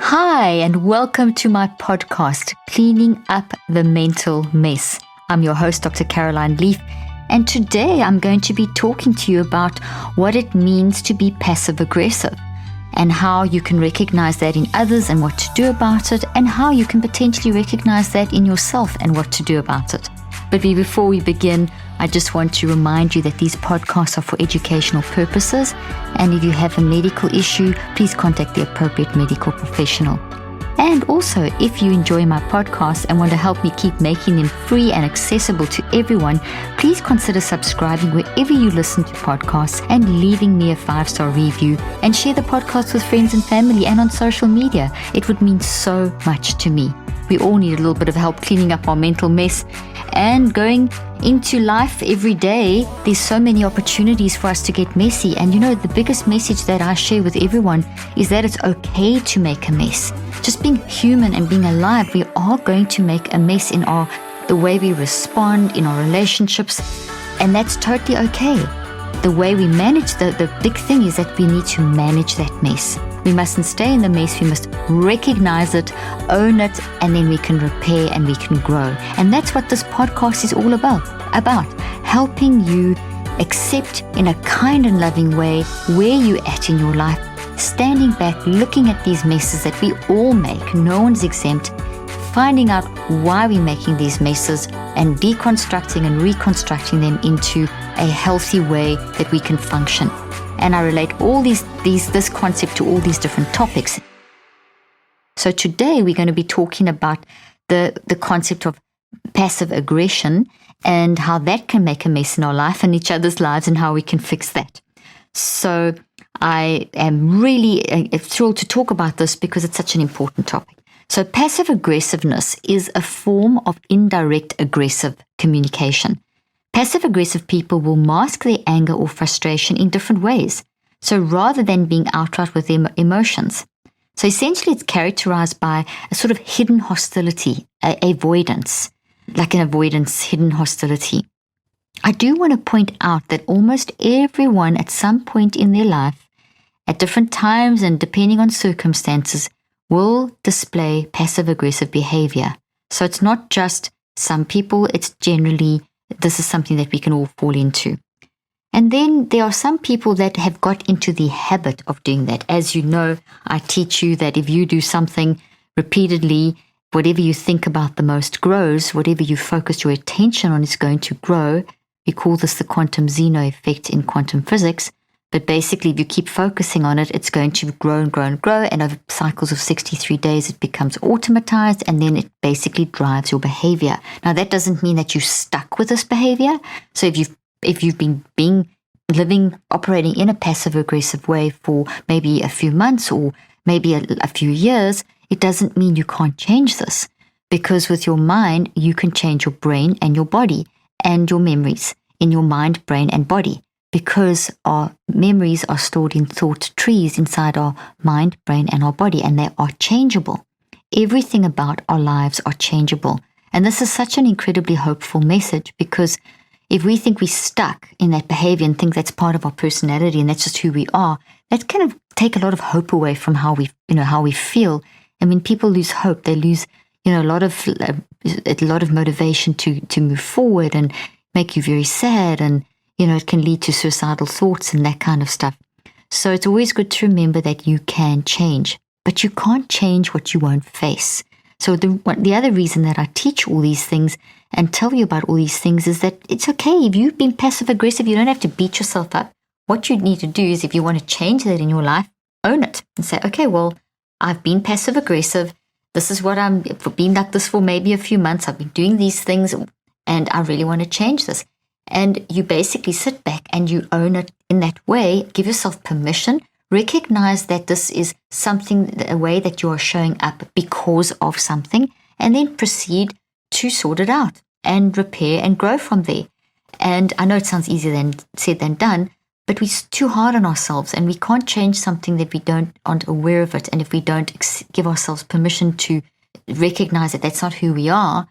Hi, and welcome to my podcast, Cleaning Up the Mental Mess. I'm your host, Dr. Caroline Leaf, and today I'm going to be talking to you about what it means to be passive-aggressive and how you can recognize that in others and what to do about it, and how you can potentially recognize that in yourself and what to do about it. But before we begin, I just want to remind you that these podcasts are for educational purposes, and if you have a medical issue, please contact the appropriate medical professional. And also, if you enjoy my podcasts and want to help me keep making them free and accessible to everyone, please consider subscribing wherever you listen to podcasts and leaving me a 5-star review, and share the podcast with friends and family and on social media. It would mean so much to me. We all need a little bit of help cleaning up our mental mess and going into life every day. There's so many opportunities for us to get messy. And you know, the biggest message that I share with everyone is that it's okay to make a mess. Just being human and being alive, we are going to make a mess in the way we respond, in our relationships, and that's totally okay. The way we manage, the big thing is that we need to manage that mess. We mustn't stay in the mess. We must recognize it, own it, and then we can repair and we can grow. And that's what this podcast is all about helping you accept in a kind and loving way where you're at in your life, standing back, looking at these messes that we all make, no one's exempt, finding out why we're making these messes and deconstructing and reconstructing them into a healthy way that we can function. And I relate all this concept to all these different topics. So today we're going to be talking about the concept of passive aggression and how that can make a mess in our life and each other's lives, and how we can fix that. So I am really thrilled to talk about this because it's such an important topic. So passive aggressiveness is a form of indirect aggressive communication. Passive-aggressive people will mask their anger or frustration in different ways, so rather than being outright with their emotions. So essentially it's characterized by a sort of hidden hostility, avoidance, like an avoidance, hidden hostility. I do want to point out that almost everyone at some point in their life, at different times and depending on circumstances, will display passive-aggressive behavior. So it's not just some people, it's generally this is something that we can all fall into. And then there are some people that have got into the habit of doing that. As you know, I teach you that if you do something repeatedly, whatever you think about the most grows. Whatever you focus your attention on is going to grow. We call this the quantum Zeno effect in quantum physics. But basically, if you keep focusing on it, it's going to grow and grow and grow. And over cycles of 63 days, it becomes automatized, and then it basically drives your behavior. Now, that doesn't mean that you're stuck with this behavior. So if you've been operating in a passive-aggressive way for maybe a few months or maybe a few years, it doesn't mean you can't change this. Because with your mind, you can change your brain and your body and your memories in your mind, brain, and body. Because our memories are stored in thought trees inside our mind, brain, and our body, and they are changeable. Everything about our lives are changeable. And this is such an incredibly hopeful message, because if we think we're stuck in that behavior and think that's part of our personality and that's just who we are, that kind of take a lot of hope away from how we feel. And when people lose hope, they lose, a lot of motivation to move forward, and make you very sad, and it can lead to suicidal thoughts and that kind of stuff. So it's always good to remember that you can change, but you can't change what you won't face. So the other reason that I teach all these things and tell you about all these things is that it's okay. If you've been passive-aggressive, you don't have to beat yourself up. What you need to do is, if you want to change that in your life, own it and say, okay, well, I've been passive-aggressive. This is what I've been like this for maybe a few months. I've been doing these things and I really want to change this. And you basically sit back and you own it in that way. Give yourself permission. Recognize that this is a way that you are showing up because of something, and then proceed to sort it out and repair and grow from there. And I know it sounds easier said than done, but we're too hard on ourselves, and we can't change something that we aren't aware of it. And if we don't give ourselves permission to recognize that that's not who we are,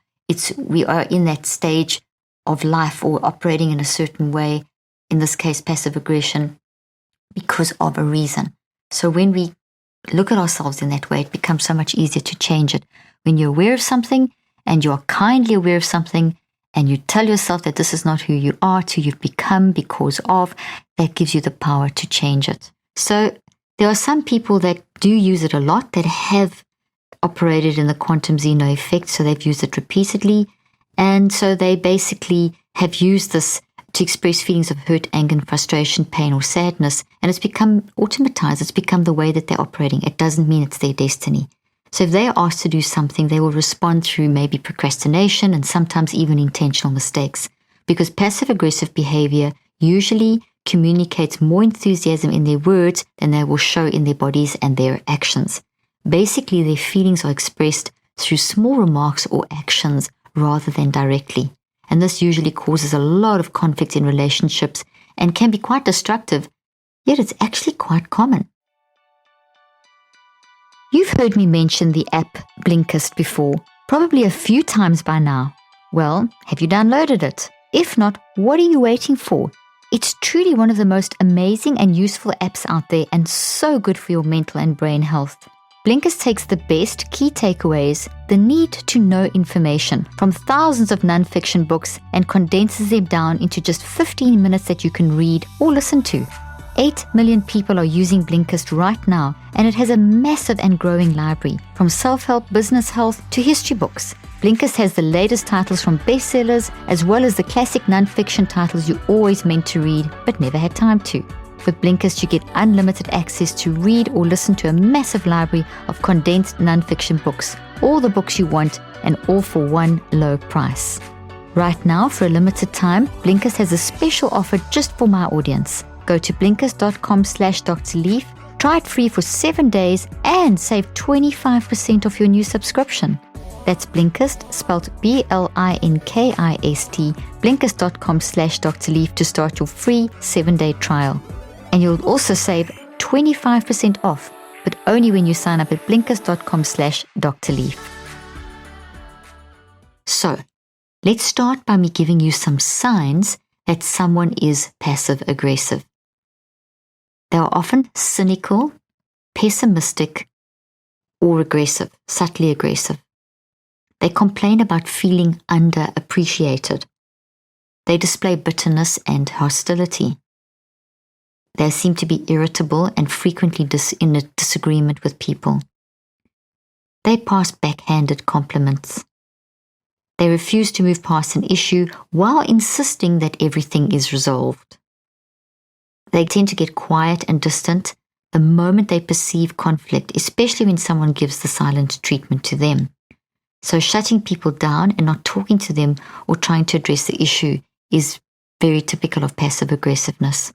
we are in that stage of life or operating in a certain way, in this case passive aggression, because of a reason. So when we look at ourselves in that way, it becomes so much easier to change it. When you're aware of something and you are kindly aware of something and you tell yourself that this is not who you are, it's who you've become because of, that gives you the power to change it. So there are some people that do use it a lot, that have operated in the quantum Zeno effect, so they've used it repeatedly, and so they basically have used this to express feelings of hurt, anger, and frustration, pain, or sadness, and it's become automatized. It's become the way that they're operating. It doesn't mean it's their destiny. So if they are asked to do something, they will respond through maybe procrastination and sometimes even intentional mistakes, because passive-aggressive behavior usually communicates more enthusiasm in their words than they will show in their bodies and their actions. Basically, their feelings are expressed through small remarks or actions rather than directly. And this usually causes a lot of conflict in relationships and can be quite destructive, yet it's actually quite common. You've heard me mention the app Blinkist before, probably a few times by now. Well, have you downloaded it? If not, what are you waiting for? It's truly one of the most amazing and useful apps out there, and so good for your mental and brain health. Blinkist takes the best key takeaways, the need to know information from thousands of non-fiction books, and condenses them down into just 15 minutes that you can read or listen to. 8 million people are using Blinkist right now, and it has a massive and growing library, from self-help, business health to history books. Blinkist has the latest titles from bestsellers, as well as the classic non-fiction titles you always meant to read but never had time to. With Blinkist, you get unlimited access to read or listen to a massive library of condensed non-fiction books, all the books you want, and all for one low price. Right now, for a limited time, Blinkist has a special offer just for my audience. Go to Blinkist.com/DrLeaf, try it free for 7 days, and save 25% off your new subscription. That's Blinkist, spelled Blinkist, Blinkist.com/DrLeaf to start your free 7-day trial. And you'll also save 25% off, but only when you sign up at Blinkist.com/DrLeaf. So, let's start by me giving you some signs that someone is passive-aggressive. They are often cynical, pessimistic, or aggressive, subtly aggressive. They complain about feeling underappreciated. They display bitterness and hostility. They seem to be irritable and frequently in a disagreement with people. They pass backhanded compliments. They refuse to move past an issue while insisting that everything is resolved. They tend to get quiet and distant the moment they perceive conflict, especially when someone gives the silent treatment to them. So shutting people down and not talking to them or trying to address the issue is very typical of passive aggressiveness.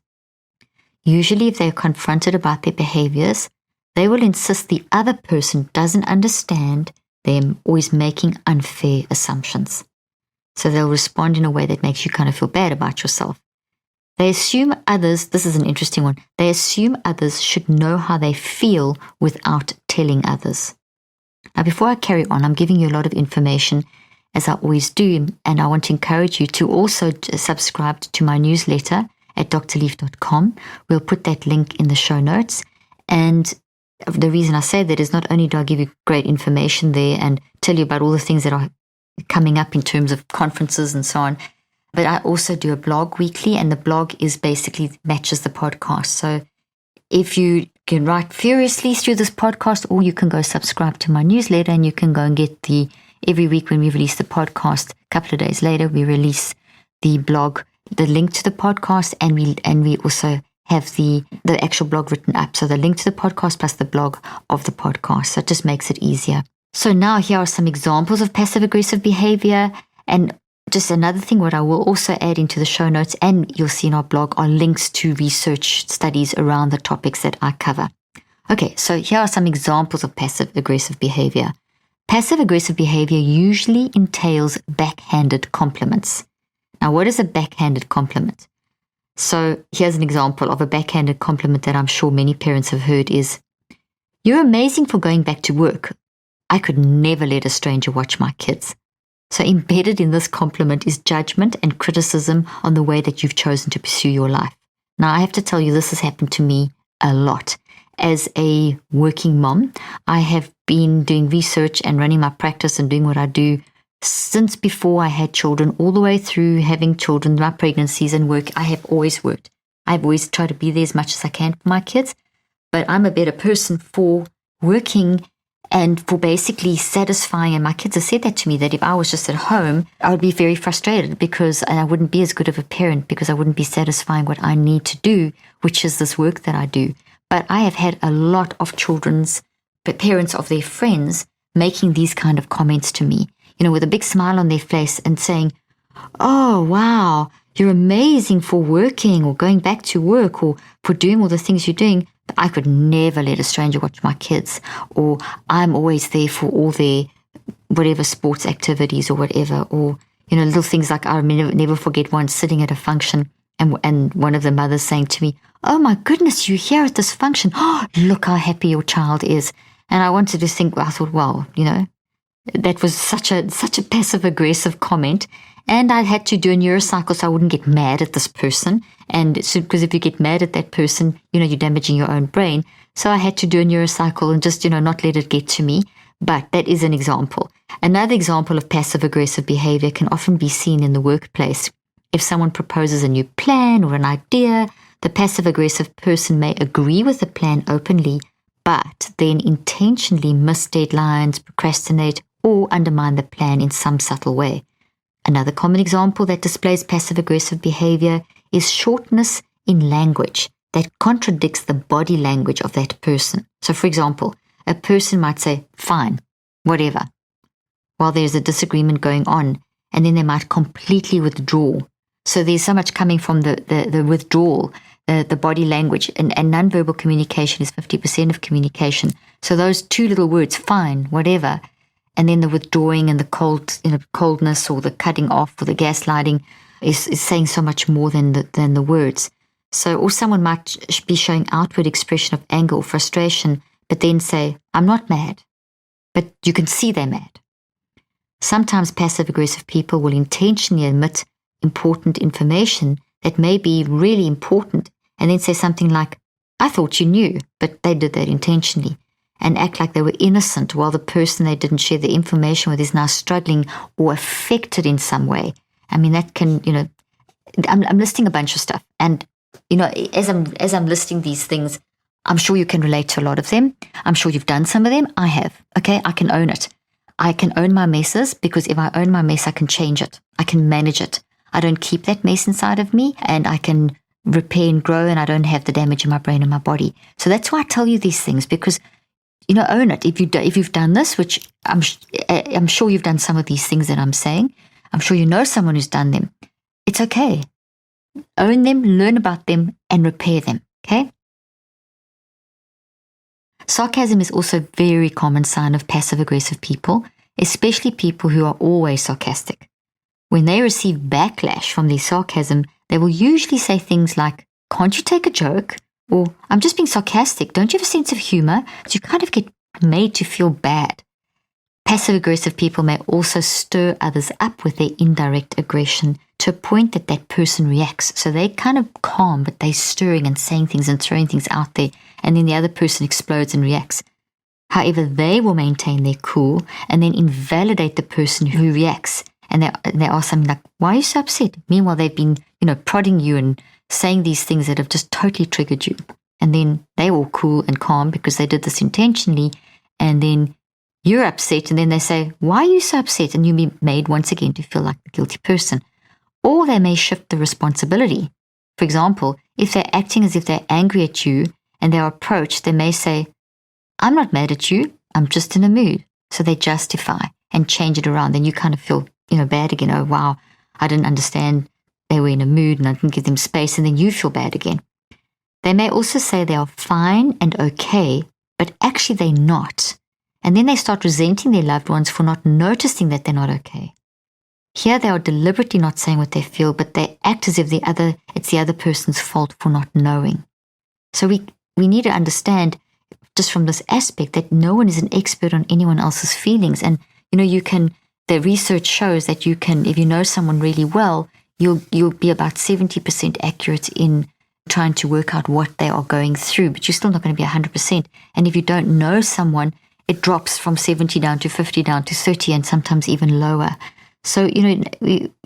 Usually, if they are confronted about their behaviors, they will insist the other person doesn't understand them or is making unfair assumptions. So they'll respond in a way that makes you kind of feel bad about yourself. They assume others, this is an interesting one, they assume others should know how they feel without telling others. Now, before I carry on, I'm giving you a lot of information, as I always do, and I want to encourage you to also subscribe to my newsletter at drleaf.com. We'll put that link in the show notes. And the reason I say that is not only do I give you great information there and tell you about all the things that are coming up in terms of conferences and so on, but I also do a blog weekly, and the blog is basically matches the podcast. So if you can write furiously through this podcast, or you can go subscribe to my newsletter, and you can go and get every week when we release the podcast, a couple of days later, we release the blog, the link to the podcast, and we also have the actual blog written up. So the link to the podcast plus the blog of the podcast. So it just makes it easier. So now here are some examples of passive-aggressive behavior. And just another thing, what I will also add into the show notes, and you'll see in our blog, are links to research studies around the topics that I cover. Okay, so here are some examples of passive-aggressive behavior. Passive-aggressive behavior usually entails backhanded compliments. Now, what is a backhanded compliment? So here's an example of a backhanded compliment that I'm sure many parents have heard is, "You're amazing for going back to work. I could never let a stranger watch my kids." So embedded in this compliment is judgment and criticism on the way that you've chosen to pursue your life. Now, I have to tell you, this has happened to me a lot. as a working mom. I have been doing research and running my practice and doing what I do since before I had children, all the way through having children, my pregnancies and work. I have always worked. I've always tried to be there as much as I can for my kids, but I'm a better person for working and for basically satisfying. And my kids have said that to me, that if I was just at home, I would be very frustrated because I wouldn't be as good of a parent, because I wouldn't be satisfying what I need to do, which is this work that I do. But I have had a lot of parents of their friends making these kind of comments to me, with a big smile on their face and saying, "Oh, wow, you're amazing for working or going back to work or for doing all the things you're doing. But I could never let a stranger watch my kids," or "I'm always there for all their whatever sports activities or whatever," or, little things like I never forget once sitting at a function and one of the mothers saying to me, "Oh my goodness, you're here at this function. Oh, look how happy your child is." And I wanted to think, I thought, well, that was such a passive-aggressive comment. And I had to do a neurocycle so I wouldn't get mad at this person. And so, because if you get mad at that person, you're damaging your own brain. So I had to do a neurocycle and just, not let it get to me. But that is an example. Another example of passive-aggressive behavior can often be seen in the workplace. If someone proposes a new plan or an idea, the passive-aggressive person may agree with the plan openly, but then intentionally miss deadlines, procrastinate, or undermine the plan in some subtle way. Another common example that displays passive-aggressive behavior is shortness in language that contradicts the body language of that person. So, for example, a person might say, "Fine, whatever," while there's a disagreement going on, and then they might completely withdraw. So there's so much coming from the withdrawal, the body language, and nonverbal communication is 50% of communication. So those two little words, "fine, whatever," and then the withdrawing and the coldness or the cutting off or the gaslighting is saying so much more than the words. So, or someone might be showing outward expression of anger or frustration, but then say, "I'm not mad," but you can see they're mad. Sometimes passive-aggressive people will intentionally omit important information that may be really important and then say something like, "I thought you knew," but they did that intentionally, and act like they were innocent while the person they didn't share the information with is now struggling or affected in some way. I mean, that can, I'm listing a bunch of stuff. And, as I'm listing these things, I'm sure you can relate to a lot of them. I'm sure you've done some of them. I have. Okay, I can own it. I can own my messes, because if I own my mess, I can change it. I can manage it. I don't keep that mess inside of me, and I can repair and grow, and I don't have the damage in my brain and my body. So that's why I tell you these things, because own it. If you've done this, which I'm sure you've done some of these things that I'm saying, I'm sure you know someone who's done them. It's okay. Own them, learn about them, and repair them. Okay. Sarcasm is also a very common sign of passive-aggressive people, especially people who are always sarcastic. When they receive backlash from their sarcasm, they will usually say things like, "Can't you take a joke?" Or, "I'm just being sarcastic. Don't you have a sense of humor?" So you kind of get made to feel bad. Passive-aggressive people may also stir others up with their indirect aggression to a point that that person reacts. So they're kind of calm, but they're stirring and saying things and throwing things out there, and then the other person explodes and reacts. However, they will maintain their cool and then invalidate the person who reacts. And they ask something like, "Why are you so upset?" Meanwhile, they've been, prodding you and saying these things that have just totally triggered you. And then they're all cool and calm because they did this intentionally. And then you're upset, and then they say, "Why are you so upset?" And you'll be made once again to feel like the guilty person. Or they may shift the responsibility. For example, if they're acting as if they're angry at you and they're approached, they may say, "I'm not mad at you, I'm just in a mood." So they justify and change it around. Then you kind of feel, bad again. "Oh, wow, I didn't understand. They were in a mood and I didn't give them space." And then you feel bad again. They may also say they are fine and okay, but actually they're not. And then they start resenting their loved ones for not noticing that they're not okay. Here they are deliberately not saying what they feel, but they act as if it's the other person's fault for not knowing. So we need to understand just from this aspect that no one is an expert on anyone else's feelings. And, the research shows that you can, if you know someone really well, you'll be about 70% accurate in trying to work out what they are going through, but you're still not going to be 100%. And if you don't know someone, it drops from 70 down to 50 down to 30 and sometimes even lower. So,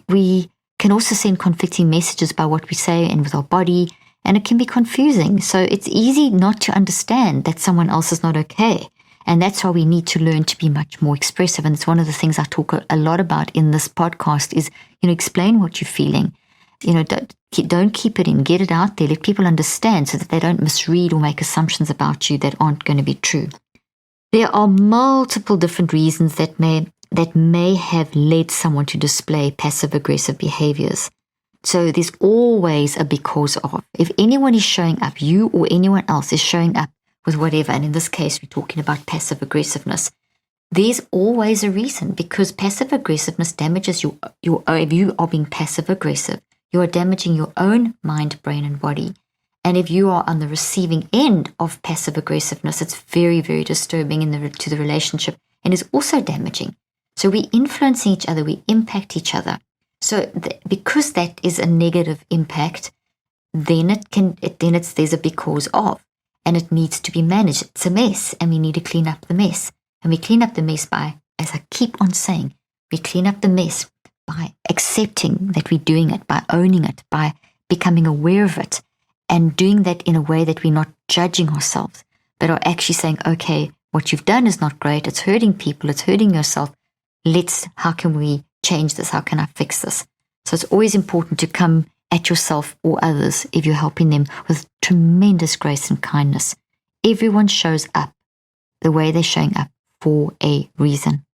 we can also send conflicting messages by what we say and with our body, and it can be confusing. So it's easy not to understand that someone else is not okay. And that's why we need to learn to be much more expressive. And it's one of the things I talk a lot about in this podcast is, explain what you're feeling. Don't keep it in, get it out there, let people understand so that they don't misread or make assumptions about you that aren't going to be true. There are multiple different reasons that may have led someone to display passive-aggressive behaviors. So there's always a because of. If anyone is showing up, you or anyone else is showing up with whatever, and in this case we're talking about passive-aggressiveness, there's always a reason, because passive-aggressiveness damages if you are being passive-aggressive, you are damaging your own mind, brain, and body. And if you are on the receiving end of passive-aggressiveness, it's very, very disturbing to the relationship and is also damaging. So we influence each other, we impact each other. So because that is a negative impact, then there's a because of, and it needs to be managed. It's a mess, and we need to clean up the mess. And we clean up the mess by, as I keep on saying, we clean up the mess by accepting that we're doing it, by owning it, by becoming aware of it, and doing that in a way that we're not judging ourselves, but are actually saying, okay, what you've done is not great, it's hurting people, it's hurting yourself. How can we change this? How can I fix this? So it's always important to come at yourself or others, if you're helping them, with tremendous grace and kindness. Everyone shows up the way they're showing up for a reason.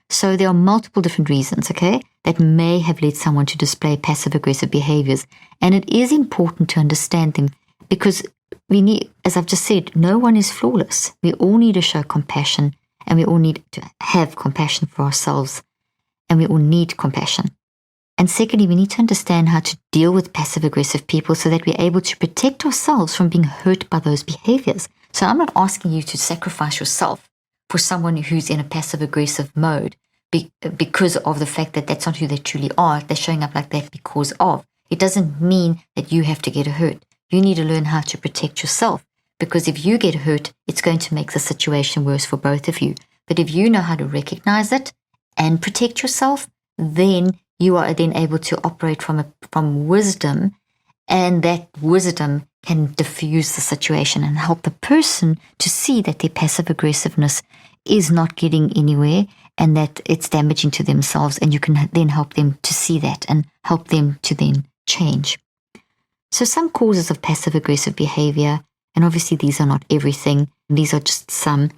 So there are multiple different reasons, okay, that may have led someone to display passive-aggressive behaviors. And it is important to understand them, because we need, as I've just said, no one is flawless. We all need to show compassion, and we all need to have compassion for ourselves, and we all need compassion. And secondly, we need to understand how to deal with passive-aggressive people so that we're able to protect ourselves from being hurt by those behaviors. So I'm not asking you to sacrifice yourself for someone who's in a passive-aggressive mode because of the fact that that's not who they truly are. They're showing up like that because of. It doesn't mean that you have to get hurt. You need to learn how to protect yourself, because if you get hurt, it's going to make the situation worse for both of you. But if you know how to recognize it and protect yourself, then you are then able to operate from wisdom, and that wisdom can diffuse the situation and help the person to see that their passive-aggressiveness is not getting anywhere and that it's damaging to themselves, and you can then help them to see that and help them to then change. So some causes of passive-aggressive behavior, and obviously these are not everything, these are just some.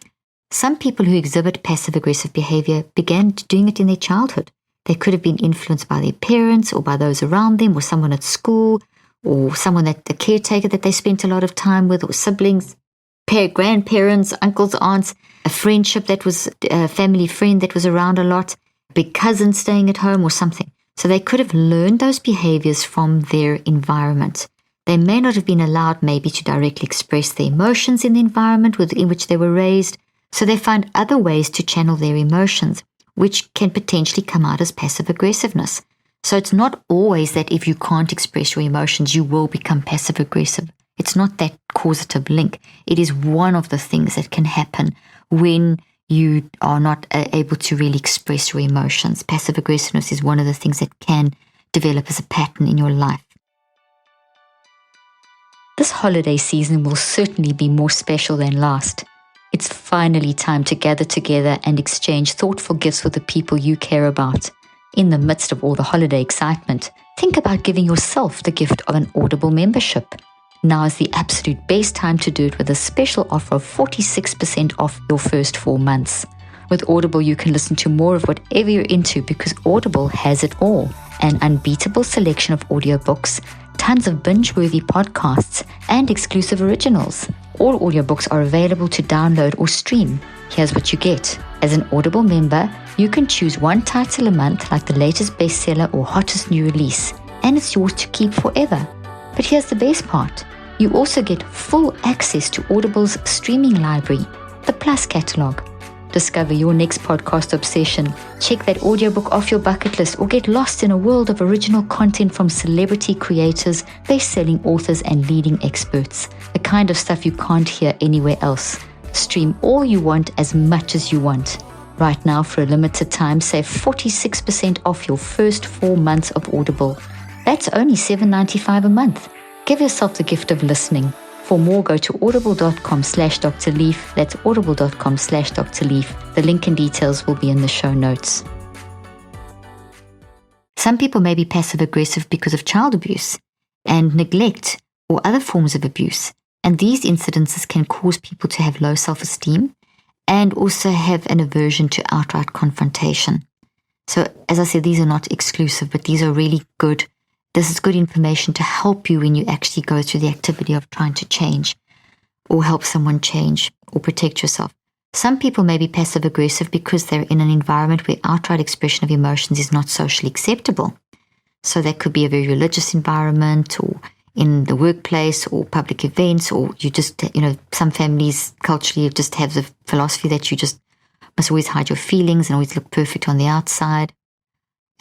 Some people who exhibit passive-aggressive behavior began doing it in their childhood. They could have been influenced by their parents or by those around them, or someone at school, or someone a caretaker that they spent a lot of time with, or siblings, grandparents, uncles, aunts, a friendship that was a family friend that was around a lot, big cousin staying at home or something. So they could have learned those behaviors from their environment. They may not have been allowed maybe to directly express their emotions in the environment in which they were raised, so they find other ways to channel their emotions, which can potentially come out as passive-aggressiveness. So it's not always that if you can't express your emotions, you will become passive-aggressive. It's not that causative link. It is one of the things that can happen when you are not able to really express your emotions. Passive-aggressiveness is one of the things that can develop as a pattern in your life. This holiday season will certainly be more special than last. It's finally time to gather together and exchange thoughtful gifts with the people you care about. In the midst of all the holiday excitement, think about giving yourself the gift of an Audible membership. Now is the absolute best time to do it with a special offer of 46% off your first 4 months. With Audible, you can listen to more of whatever you're into, because Audible has it all. An unbeatable selection of audiobooks, tons of binge-worthy podcasts, and exclusive originals. All audiobooks are available to download or stream. Here's what you get. As an Audible member, you can choose one title a month, like the latest bestseller or hottest new release, and it's yours to keep forever. But here's the best part. You also get full access to Audible's streaming library, the Plus catalog. discover your next podcast obsession. Check that audiobook off your bucket list or get lost in a world of original content from celebrity creators, best-selling authors, and leading experts. The kind of stuff you can't hear anywhere else. Stream all you want as much as you want. Right now, for a limited time, save 46% off your first 4 months of Audible. That's only $7.95 a month. Give yourself the gift of listening. For more, go to audible.com/drleaf. That's audible.com/drleaf. The link and details will be in the show notes. Some people may be passive-aggressive because of child abuse and neglect or other forms of abuse. And these incidences can cause people to have low self-esteem and also have an aversion to outright confrontation. So, as I said, these are not exclusive, but these are really good. This is good information to help you when you actually go through the activity of trying to change or help someone change or protect yourself. Some people may be passive-aggressive because they're in an environment where outright expression of emotions is not socially acceptable. So that could be a very religious environment or in the workplace or public events, or you just, some families culturally just have the philosophy that you just must always hide your feelings and always look perfect on the outside.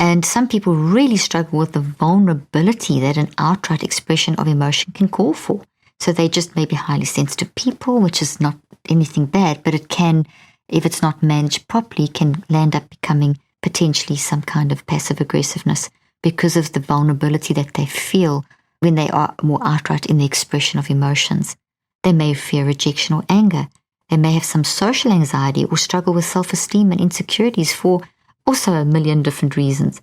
And some people really struggle with the vulnerability that an outright expression of emotion can call for. So they just may be highly sensitive people, which is not anything bad, but it can, if it's not managed properly, can land up becoming potentially some kind of passive aggressiveness because of the vulnerability that they feel when they are more outright in the expression of emotions. They may fear rejection or anger. They may have some social anxiety or struggle with self-esteem and insecurities for also a million different reasons.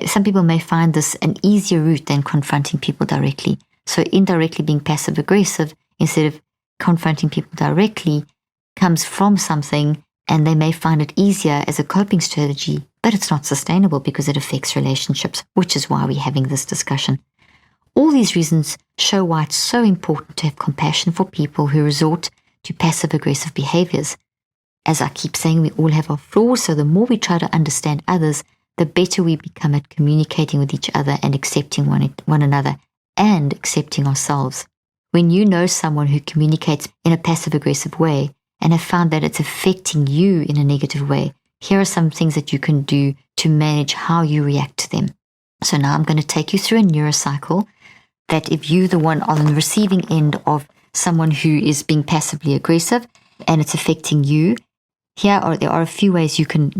Some people may find this an easier route than confronting people directly. So indirectly being passive-aggressive instead of confronting people directly comes from something, and they may find it easier as a coping strategy, but it's not sustainable because it affects relationships, which is why we're having this discussion. All these reasons show why it's so important to have compassion for people who resort to passive-aggressive behaviors. As I keep saying, we all have our flaws, so the more we try to understand others, the better we become at communicating with each other and accepting one another and accepting ourselves. When you know someone who communicates in a passive-aggressive way and have found that it's affecting you in a negative way, here are some things that you can do to manage how you react to them. So now I'm going to take you through a neurocycle that if you're the one on the receiving end of someone who is being passively aggressive and it's affecting you, there are a few ways you can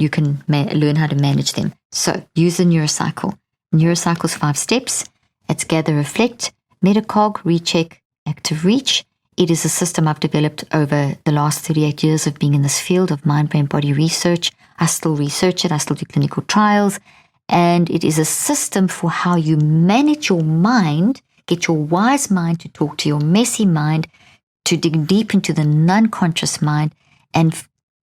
learn how to manage them. So use the neurocycle. Neurocycle's 5 steps. It's gather, reflect, metacog, recheck, active reach. It is a system I've developed over the last 38 years of being in this field of mind, brain, body research. I still research it. I still do clinical trials. And it is a system for how you manage your mind, get your wise mind to talk to your messy mind, to dig deep into the non-conscious mind and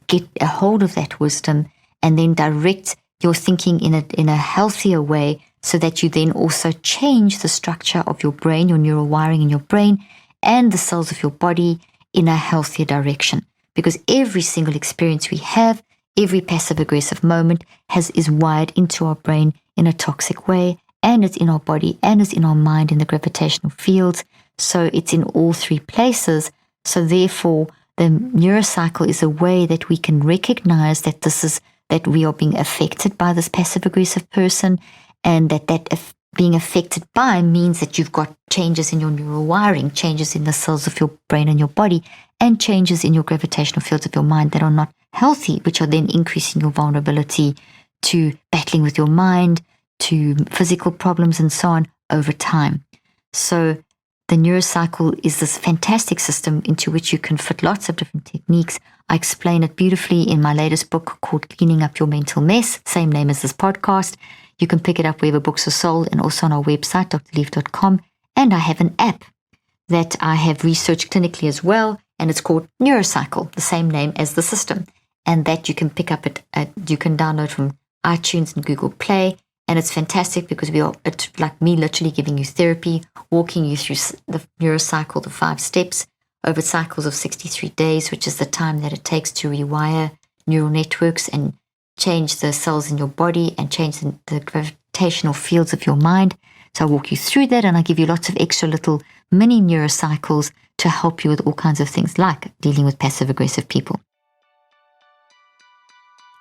get a hold of that wisdom and then direct your thinking in a healthier way so that you then also change the structure of your brain, your neural wiring in your brain and the cells of your body in a healthier direction. Because every single experience we have, every passive-aggressive moment is wired into our brain in a toxic way, and it's in our body, and it's in our mind in the gravitational fields. So it's in all 3 places. So therefore, the neurocycle is a way that we can recognize that we are being affected by this passive-aggressive person, and that being affected by means that you've got changes in your neural wiring, changes in the cells of your brain and your body, and changes in your gravitational fields of your mind that are not healthy, which are then increasing your vulnerability to battling with your mind, to physical problems and so on over time. So the neurocycle is this fantastic system into which you can fit lots of different techniques. I explain it beautifully in my latest book called Cleaning Up Your Mental Mess, same name as this podcast. You can pick it up wherever books are sold and also on our website, drleaf.com. And I have an app that I have researched clinically as well, and it's called Neurocycle, the same name as the system. And that you can pick up you can download from iTunes and Google Play. And it's fantastic because it's like me literally giving you therapy, walking you through the neurocycle, the 5 steps over cycles of 63 days, which is the time that it takes to rewire neural networks and change the cells in your body and change the gravitational fields of your mind. So I walk you through that, and I give you lots of extra little mini neurocycles to help you with all kinds of things like dealing with passive-aggressive people.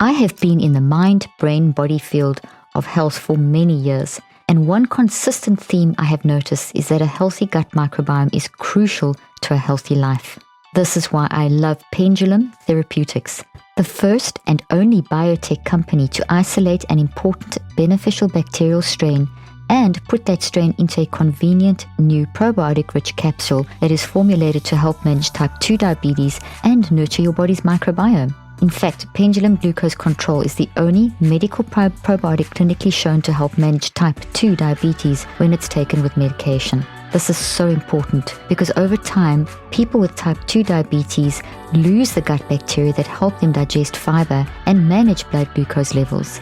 I have been in the mind, brain, body field of health for many years, and one consistent theme I have noticed is that a healthy gut microbiome is crucial to a healthy life. This is why I love Pendulum Therapeutics, the first and only biotech company to isolate an important beneficial bacterial strain and put that strain into a convenient new probiotic-rich capsule that is formulated to help manage type 2 diabetes and nurture your body's microbiome. In fact, Pendulum Glucose Control is the only medical probiotic clinically shown to help manage type 2 diabetes when it's taken with medication. This is so important because over time, people with type 2 diabetes lose the gut bacteria that help them digest fiber and manage blood glucose levels.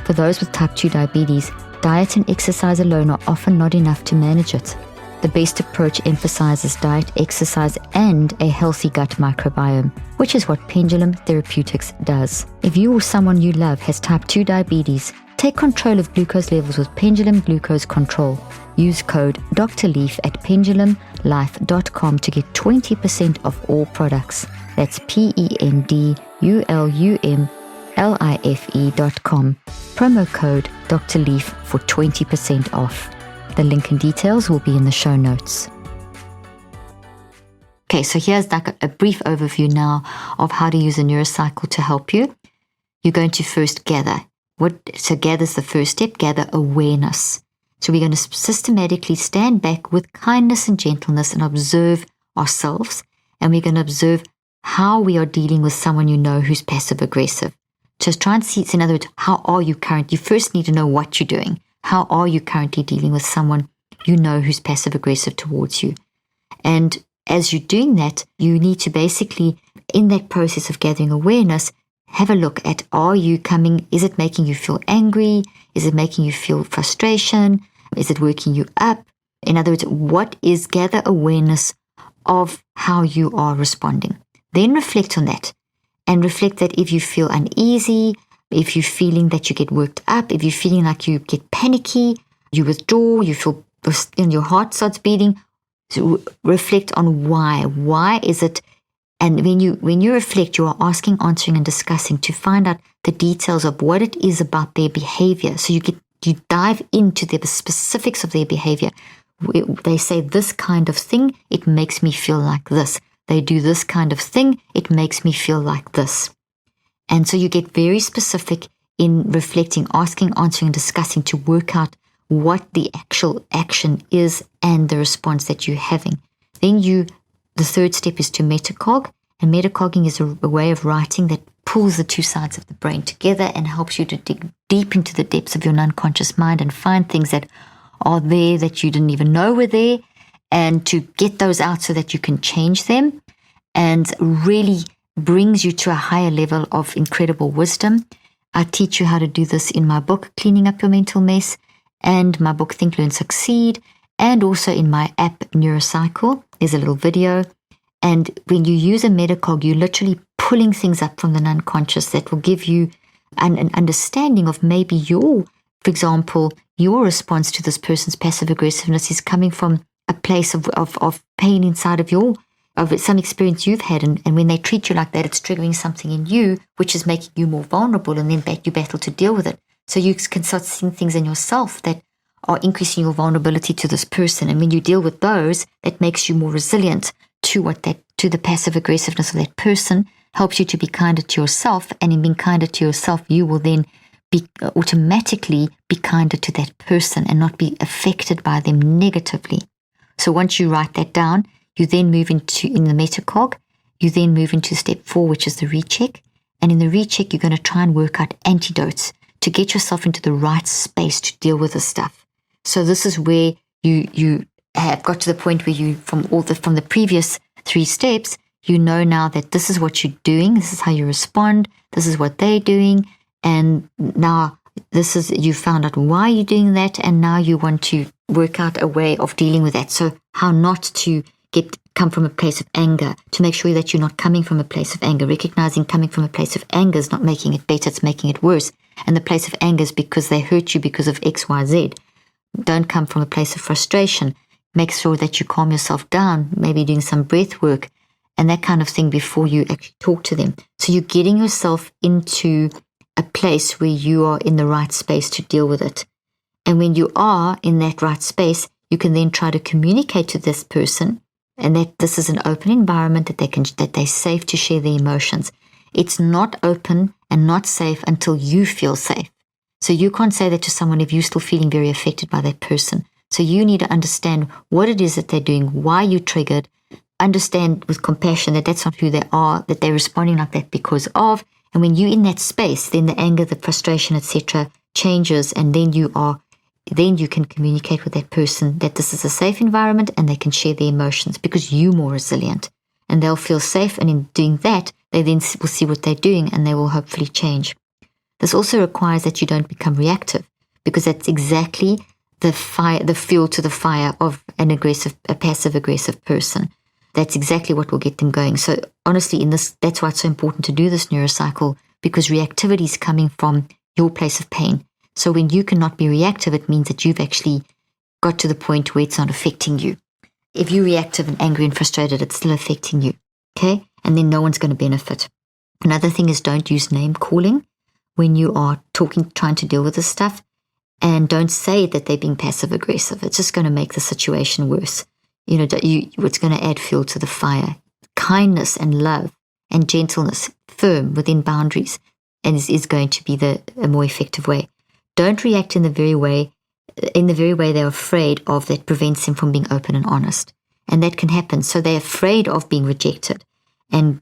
For those with type 2 diabetes, diet and exercise alone are often not enough to manage it. The best approach emphasizes diet, exercise, and a healthy gut microbiome, which is what Pendulum Therapeutics does. If you or someone you love has type 2 diabetes, take control of glucose levels with Pendulum Glucose Control. Use code DRLEAF at pendulumlife.com to get 20% off all products. That's pendulumlife.com. Promo code DRLEAF for 20% off. The link and details will be in the show notes. Okay, so here's like a brief overview now of how to use a Neurocycle to help you. You're going to first gather. So gather is the first step, gather awareness. So we're going to systematically stand back with kindness and gentleness and observe ourselves. And we're going to observe how we are dealing with someone you know who's passive aggressive. Just try and see, in other words, how are you currently? You first need to know what you're doing. How are you currently dealing with someone you know who's passive aggressive towards you? And as you're doing that, you need to basically, in that process of gathering awareness, have a look at, is it making you feel angry? Is it making you feel frustration? Is it working you up? In other words, gather awareness of how you are responding. Then reflect on that and reflect that if you feel uneasy, if you're feeling that you get worked up, if you're feeling like you get panicky, you withdraw, you feel your heart starts beating, so reflect on why. Why is it? And when you reflect, you are asking, answering, and discussing to find out the details of what it is about their behavior. So you dive into the specifics of their behavior. They say this kind of thing, it makes me feel like this. They do this kind of thing, it makes me feel like this. And so you get very specific in reflecting, asking, answering, and discussing to work out what the actual action is and the response that you're having. Then the third step is to metacog, and metacogging is a way of writing that pulls the two sides of the brain together and helps you to dig deep into the depths of your unconscious mind and find things that are there that you didn't even know were there, and to get those out so that you can change them, and really brings you to a higher level of incredible wisdom. I teach you how to do this in my book, Cleaning Up Your Mental Mess, and my book, Think, Learn, Succeed, and also in my app, Neurocycle. There's a little video. And when you use a metacog, you're literally pulling things up from the unconscious that will give you an understanding of maybe for example, your response to this person's passive aggressiveness is coming from a place of pain inside of some experience you've had. And when they treat you like that, it's triggering something in you, which is making you more vulnerable, and then you battle to deal with it. So you can start seeing things in yourself that are increasing your vulnerability to this person. And when you deal with those, that makes you more resilient to the passive aggressiveness of that person, helps you to be kinder to yourself. And in being kinder to yourself, you will then automatically be kinder to that person and not be affected by them negatively. So once you write that down, you then move in the metacog, you then move into step 4, which is the recheck. And in the recheck, you're going to try and work out antidotes to get yourself into the right space to deal with this stuff. So this is where you have got to the point where you, from the previous 3 steps, you know now that this is what you're doing, this is how you respond, this is what they're doing, and now you found out why you're doing that, and now you want to work out a way of dealing with that. So how not to come from a place of anger, to make sure that you're not coming from a place of anger, recognizing coming from a place of anger is not making it better, it's making it worse. And the place of anger is because they hurt you because of X, Y, Z. Don't come from a place of frustration. Make sure that you calm yourself down, maybe doing some breath work and that kind of thing before you actually talk to them. So you're getting yourself into a place where you are in the right space to deal with it. And when you are in that right space, you can then try to communicate to this person, and that this is an open environment, that they're safe to share their emotions. It's not open and not safe until you feel safe. So you can't say that to someone if you're still feeling very affected by that person. So you need to understand what it is that they're doing, why you triggered, understand with compassion that that's not who they are, that they're responding like that because of. And when you're in that space, then the anger, the frustration, etc. changes, and then you can communicate with that person that this is a safe environment and they can share their emotions because you're more resilient, and they'll feel safe. And in doing that, they then will see what they're doing and they will hopefully change. This also requires that you don't become reactive, because that's exactly the fuel to the fire of a passive aggressive person. That's exactly what will get them going. So honestly, that's why it's so important to do this neurocycle, because reactivity is coming from your place of pain. So when you cannot be reactive, it means that you've actually got to the point where it's not affecting you. If you're reactive and angry and frustrated, it's still affecting you. Okay? And then no one's going to benefit. Another thing is, don't use name calling when you are trying to deal with this stuff. And don't say that they're being passive aggressive. It's just going to make the situation worse. It's going to add fuel to the fire. Kindness and love and gentleness, firm within boundaries, and is going to be a more effective way. Don't react in the very way they're afraid of, that prevents them from being open and honest. And that can happen. So they're afraid of being rejected and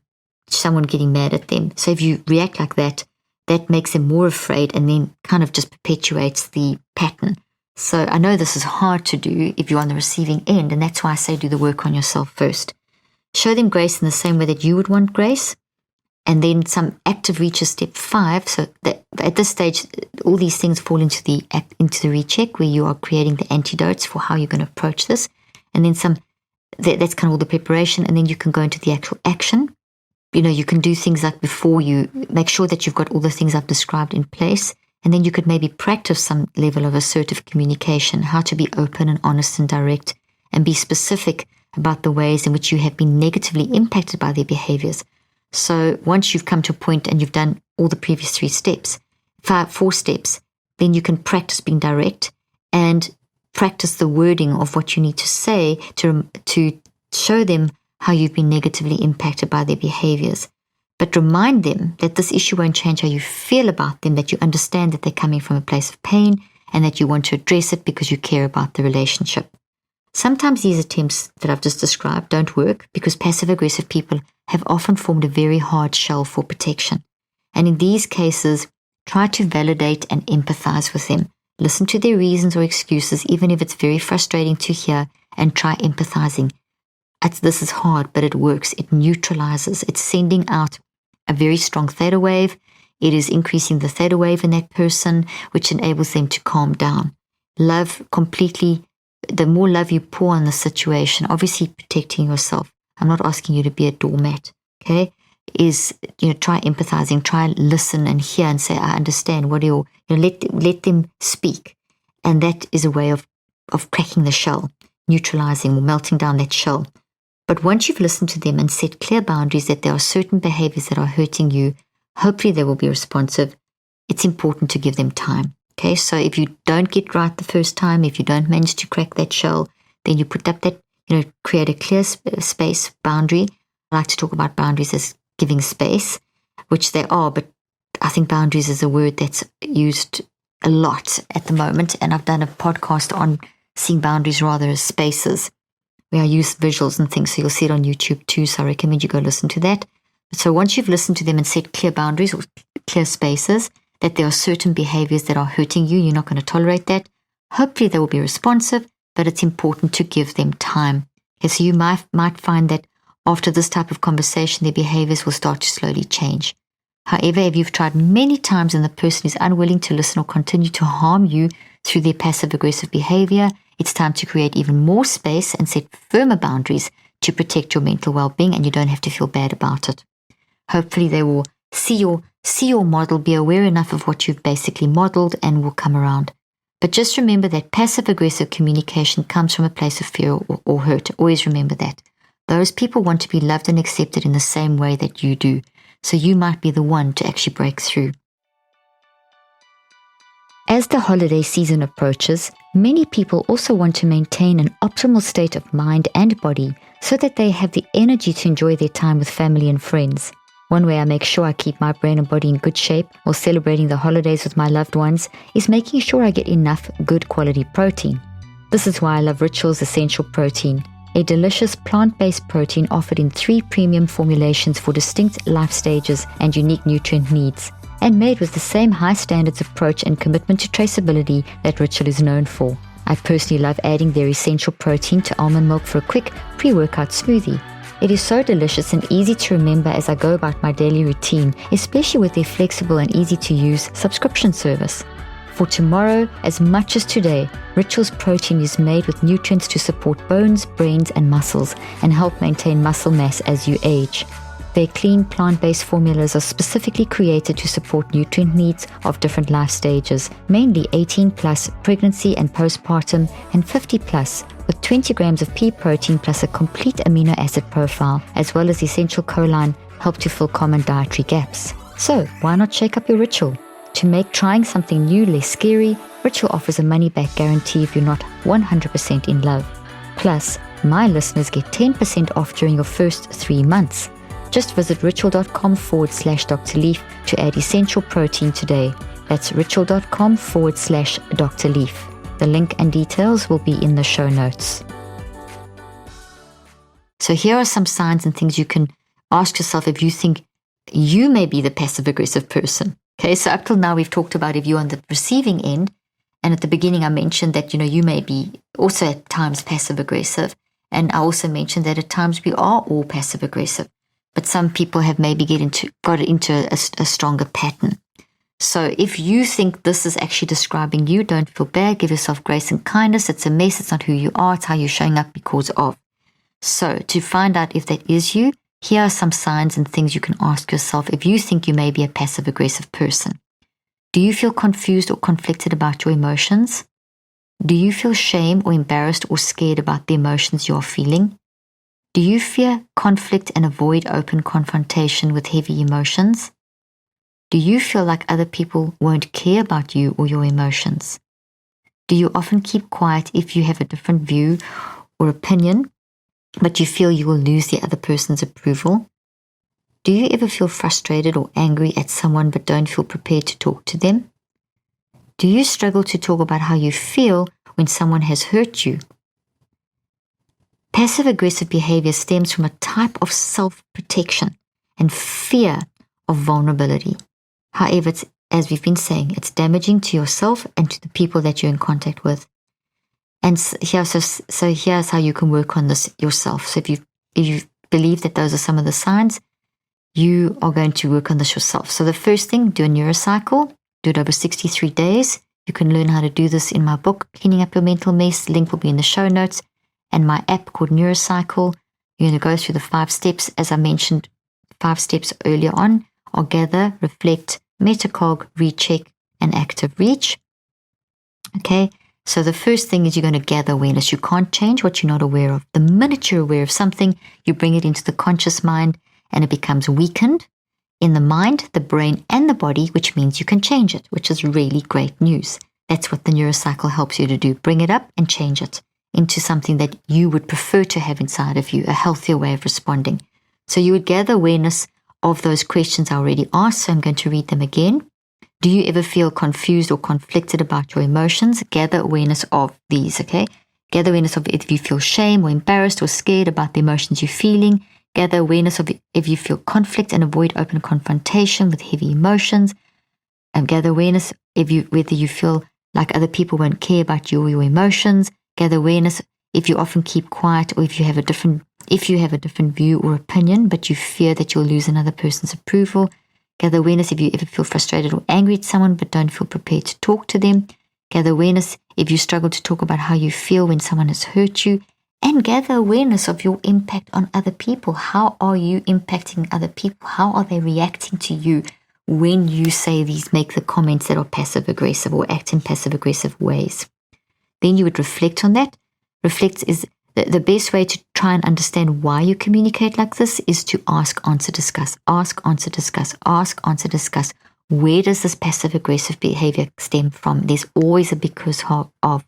someone getting mad at them. So if you react like that, that makes them more afraid, and then kind of just perpetuates the pattern. So I know this is hard to do if you're on the receiving end, and that's why I say do the work on yourself first. Show them grace in the same way that you would want grace, and then some active reaches step 5. So that at this stage, all these things fall into the recheck, where you are creating the antidotes for how you're going to approach this, and then that's kind of all the preparation, and then you can go into the actual action. You can do things like, before you make sure that you've got all the things I've described in place, and then you could maybe practice some level of assertive communication, how to be open and honest and direct, and be specific about the ways in which you have been negatively impacted by their behaviors. So once you've come to a point and you've done all the previous 4 steps, then you can practice being direct and practice the wording of what you need to say to show them how you've been negatively impacted by their behaviors. But remind them that this issue won't change how you feel about them, that you understand that they're coming from a place of pain and that you want to address it because you care about the relationship. Sometimes these attempts that I've just described don't work, because passive-aggressive people have often formed a very hard shell for protection. And in these cases, try to validate and empathize with them. Listen to their reasons or excuses, even if it's very frustrating to hear, and try empathizing. This is hard, but it works. It neutralizes. It's sending out a very strong theta wave. It is increasing the theta wave in that person, which enables them to calm down. Love completely. The more love you pour on the situation, obviously protecting yourself. I'm not asking you to be a doormat, okay? Try empathizing, try listen and hear and say, I understand. Let them speak. And that is a way of cracking the shell, neutralizing or melting down that shell. But once you've listened to them and set clear boundaries that there are certain behaviors that are hurting you, hopefully they will be responsive. It's important to give them time. Okay, so if you don't get right the first time, if you don't manage to crack that shell, then you put up that, create a clear space boundary. I like to talk about boundaries as giving space, which they are, but I think boundaries is a word that's used a lot at the moment. And I've done a podcast on seeing boundaries rather as spaces, where I use visuals and things. So you'll see it on YouTube too. So I recommend you go listen to that. So once you've listened to them and set clear boundaries or clear spaces, that there are certain behaviors that are hurting you, you're not going to tolerate that. Hopefully they will be responsive, but it's important to give them time. Okay, so you might find that after this type of conversation, their behaviors will start to slowly change. However, if you've tried many times and the person is unwilling to listen or continue to harm you through their passive-aggressive behavior, it's time to create even more space and set firmer boundaries to protect your mental well-being, and you don't have to feel bad about it. Hopefully they will see your model, be aware enough of what you've basically modeled, and will come around. But just remember that passive-aggressive communication comes from a place of fear or hurt. Always remember that. Those people want to be loved and accepted in the same way that you do. So you might be the one to actually break through. As the holiday season approaches, many people also want to maintain an optimal state of mind and body so that they have the energy to enjoy their time with family and friends. One way I make sure I keep my brain and body in good shape while celebrating the holidays with my loved ones is making sure I get enough good quality protein. This is why I love Ritual's Essential Protein, a delicious plant-based protein offered in 3 premium formulations for distinct life stages and unique nutrient needs, and made with the same high standards approach and commitment to traceability that Ritual is known for. I personally love adding their essential protein to almond milk for a quick pre-workout smoothie. It is so delicious and easy to remember as I go about my daily routine, especially with their flexible and easy-to-use subscription service. For tomorrow, as much as today, Ritual's protein is made with nutrients to support bones, brains, and muscles and help maintain muscle mass as you age. Their clean plant-based formulas are specifically created to support nutrient needs of different life stages, mainly 18 plus, pregnancy and postpartum, and 50 plus, with 20 grams of pea protein plus a complete amino acid profile, as well as essential choline, help to fill common dietary gaps. So why not shake up your Ritual? To make trying something new less scary, Ritual offers a money-back guarantee if you're not 100% in love. Plus, my listeners get 10% off during your first 3 months. Just visit ritual.com/DrLeaf to add essential protein today. That's ritual.com/DrLeaf. The link and details will be in the show notes. So here are some signs and things you can ask yourself if you think you may be the passive-aggressive person. Okay, so up till now we've talked about if you're on the receiving end, and at the beginning I mentioned that, you may be also at times passive-aggressive, and I also mentioned that at times we are all passive-aggressive. But some people have maybe got into a stronger pattern. So if you think this is actually describing you, don't feel bad. Give yourself grace and kindness. It's a mess. It's not who you are. It's how you're showing up because of. So to find out if that is you, here are some signs and things you can ask yourself if you think you may be a passive-aggressive person. Do you feel confused or conflicted about your emotions? Do you feel shame or embarrassed or scared about the emotions you are feeling? Do you fear conflict and avoid open confrontation with heavy emotions? Do you feel like other people won't care about you or your emotions? Do you often keep quiet if you have a different view or opinion, but you feel you will lose the other person's approval? Do you ever feel frustrated or angry at someone but don't feel prepared to talk to them? Do you struggle to talk about how you feel when someone has hurt you? Passive-aggressive behavior stems from a type of self-protection and fear of vulnerability. However, as we've been saying, it's damaging to yourself and to the people that you're in contact with. And here's how you can work on this yourself. So if you believe that those are some of the signs, you are going to work on this yourself. So the first thing, do a Neurocycle. Do it over 63 days. You can learn how to do this in my book, Cleaning Up Your Mental Mess. Link will be in the show notes. And my app called Neurocycle. You're going to go through the 5 steps. As I mentioned, 5 steps earlier on are gather, reflect, metacog, recheck, and active reach. Okay, so the first thing is you're going to gather awareness. You can't change what you're not aware of. The minute you're aware of something, you bring it into the conscious mind and it becomes weakened in the mind, the brain, and the body, which means you can change it, which is really great news. That's what the Neurocycle helps you to do. Bring it up and change it into something that you would prefer to have inside of you, a healthier way of responding. So you would gather awareness of those questions I already asked, so I'm going to read them again. Do you ever feel confused or conflicted about your emotions? Gather awareness of these, okay? Gather awareness of if you feel shame or embarrassed or scared about the emotions you're feeling. Gather awareness of if you feel conflict and avoid open confrontation with heavy emotions. And gather awareness whether you feel like other people won't care about you or your emotions. Gather awareness if you often keep quiet or if you have a different view or opinion, but you fear that you'll lose another person's approval. Gather awareness if you ever feel frustrated or angry at someone but don't feel prepared to talk to them. Gather awareness if you struggle to talk about how you feel when someone has hurt you. And gather awareness of your impact on other people. How are you impacting other people? How are they reacting to you when you make the comments that are passive-aggressive or act in passive-aggressive ways? Then you would reflect on that. Reflect is the best way to try and understand why you communicate like this is to ask, answer, discuss. Ask, answer, discuss. Ask, answer, discuss. where does this passive-aggressive behavior stem from? There's always a because of,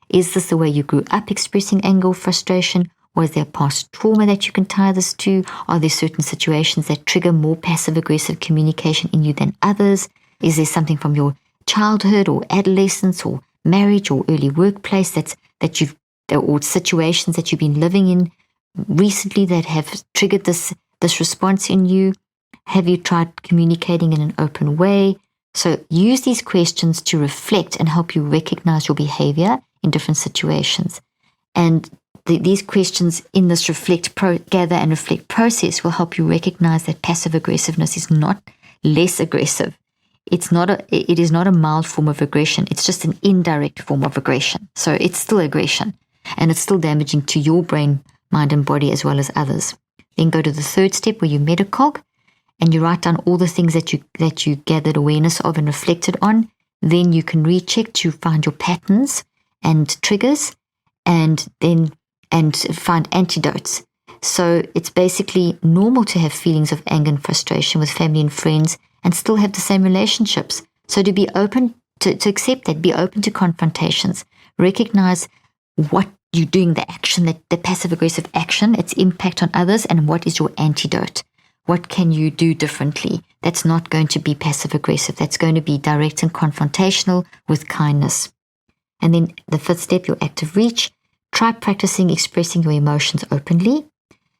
is this the way you grew up expressing anger or frustration? Was there past trauma that you can tie this to? Are there certain situations that trigger more passive-aggressive communication in you than others? Is there something from your childhood or adolescence or marriage or early workplace or situations that you've been living in recently that have triggered this response in you? Have you tried communicating in an open way? So use these questions to reflect and help you recognize your behavior in different situations. And these questions in this gather and reflect process will help you recognize that passive aggressiveness is not less aggressive. It is not a mild form of aggression. It's just an indirect form of aggression. So it's still aggression, and it's still damaging to your brain, mind, and body as well as others. Then go to the third step where you metacog, and you write down all the things that you gathered awareness of and reflected on. Then you can recheck to find your patterns and triggers, and find antidotes. So it's basically normal to have feelings of anger and frustration with family and friends and still have the same relationships. So to be open to accept that, be open to confrontations, recognize what you're doing, the action, the passive-aggressive action, its impact on others, and what is your antidote. What can you do differently? That's not going to be passive-aggressive. That's going to be direct and confrontational with kindness. And then the fifth step, your active reach. Try practicing expressing your emotions openly.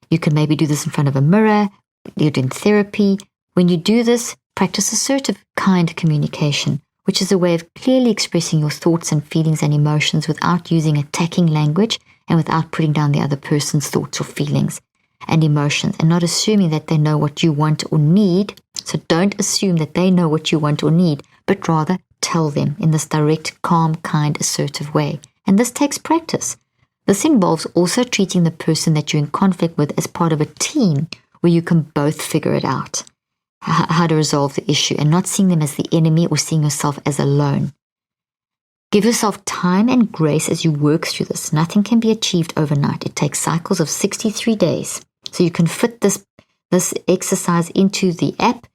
You can maybe do this in front of a mirror. You're doing therapy. When you do this, practice assertive, kind communication, which is a way of clearly expressing your thoughts and feelings and emotions without using attacking language and without putting down the other person's thoughts or feelings and emotions, and not assuming that they know what you want or need. So don't assume that they know what you want or need, but rather tell them in this direct, calm, kind, assertive way. And this takes practice. This involves also treating the person that you're in conflict with as part of a team where you can both figure it out, how to resolve the issue, and not seeing them as the enemy or seeing yourself as alone. Give yourself time and grace as you work through this. Nothing can be achieved overnight. It takes cycles of 63 days. So you can fit this exercise into the app,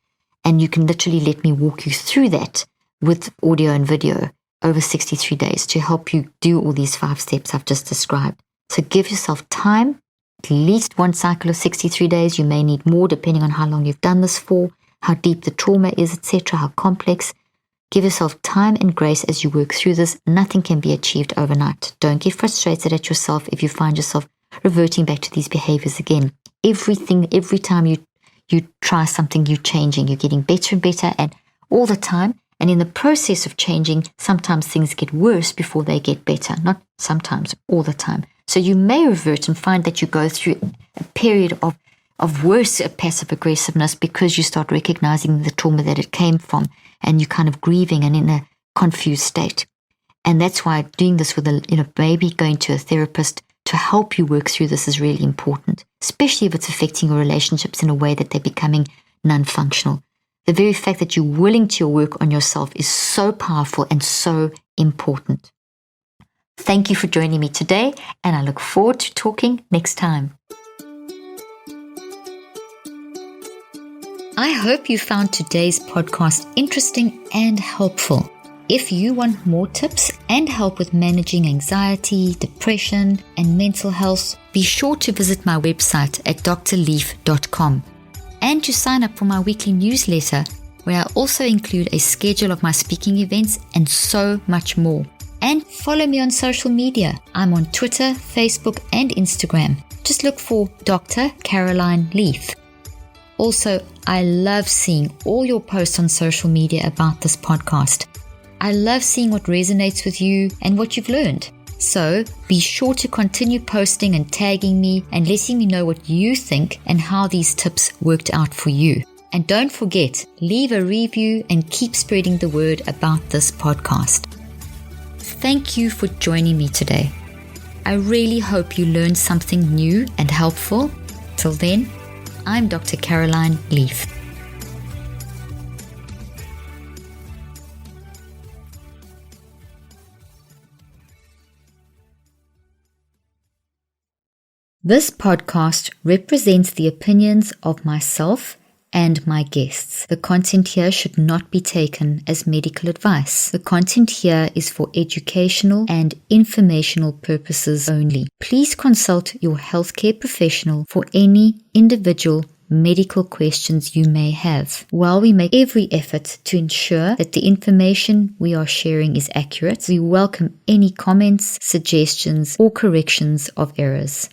and you can literally let me walk you through that with audio and video over 63 days to help you do all these 5 steps I've just described. So give yourself time, at least one cycle of 63 days. You may need more depending on how long you've done this for, how deep the trauma is, etc., how complex. Give yourself time and grace as you work through this. Nothing can be achieved overnight. Don't get frustrated at yourself if you find yourself reverting back to these behaviors again. Every time you try something, you're changing. You're getting better and better, and all the time. And in the process of changing, sometimes things get worse before they get better. Not sometimes, all the time. So you may revert and find that you go through a period of worse passive aggressiveness because you start recognizing the trauma that it came from, and you're kind of grieving and in a confused state. And that's why doing this with maybe going to a therapist to help you work through this is really important, especially if it's affecting your relationships in a way that they're becoming non-functional. The very fact that you're willing to work on yourself is so powerful and so important. Thank you for joining me today, and I look forward to talking next time. I hope you found today's podcast interesting and helpful. If you want more tips and help with managing anxiety, depression, and mental health, be sure to visit my website at drleaf.com. and to sign up for my weekly newsletter, where I also include a schedule of my speaking events and so much more. And follow me on social media. I'm on Twitter, Facebook, and Instagram. Just look for Dr. Caroline Leaf. Also, I love seeing all your posts on social media about this podcast. I love seeing what resonates with you and what you've learned. So be sure to continue posting and tagging me and letting me know what you think and how these tips worked out for you. And don't forget, leave a review and keep spreading the word about this podcast. Thank you for joining me today. I really hope you learned something new and helpful. Till then, I'm Dr. Caroline Leaf. This podcast represents the opinions of myself and my guests. The content here should not be taken as medical advice. The content here is for educational and informational purposes only. Please consult your healthcare professional for any individual medical questions you may have. While we make every effort to ensure that the information we are sharing is accurate, we welcome any comments, suggestions, or corrections of errors.